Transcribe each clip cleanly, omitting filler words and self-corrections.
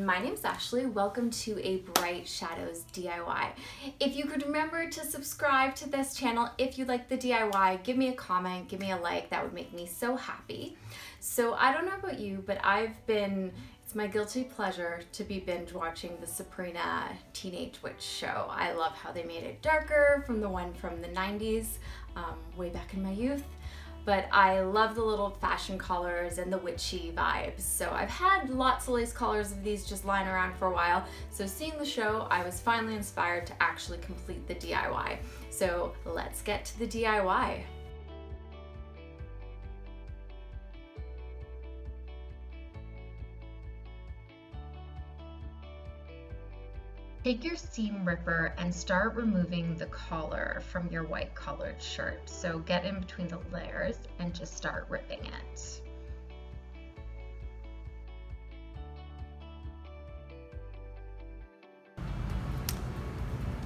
everyone, my name's Ashley. Welcome to a Bright Shadows DIY. If you could remember to subscribe to this channel if you like the DIY, give me a comment, give me a like, that would make me so happy. So I don't know about you, but it's my guilty pleasure to be binge watching the Sabrina Teenage Witch show. I love how they made it darker from the one from the 90s, way back in my youth. But I love the little fashion collars and the witchy vibes. So I've had lots of lace collars of these just lying around for a while. So seeing the show, I was finally inspired to actually complete the DIY. So let's get to the DIY. Take your seam ripper and start removing the collar from your white collared shirt. So get in between the layers and just start ripping it.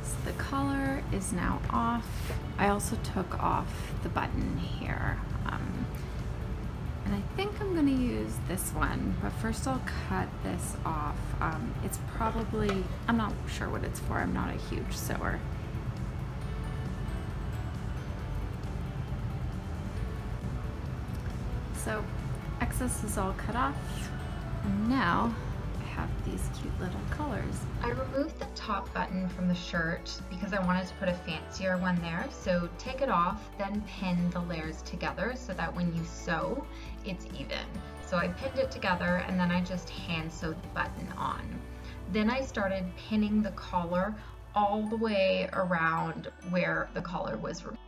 So the collar is now off. I also took off the button here. And I think I'm gonna use this one, but first I'll cut this off. It's probably, I'm not sure what it's for, I'm not a huge sewer. So excess is all cut off, and now I have these cute little collars. I removed the top button from the shirt because I wanted to put a fancier one there. So take it off, then pin the layers together so that when you sew, it's even. So I pinned it together and then I just hand sewed the button on. Then I started pinning the collar all the way around where the collar was removed.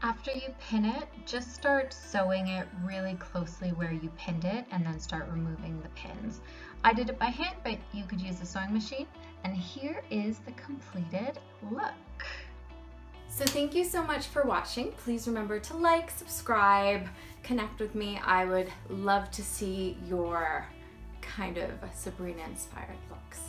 After you pin it, just start sewing it really closely where you pinned it and then start removing the pins. I did it by hand, but you could use a sewing machine. And here is the completed look. So thank you so much for watching. Please remember to like, subscribe, connect with me. I would love to see your kind of Sabrina inspired looks.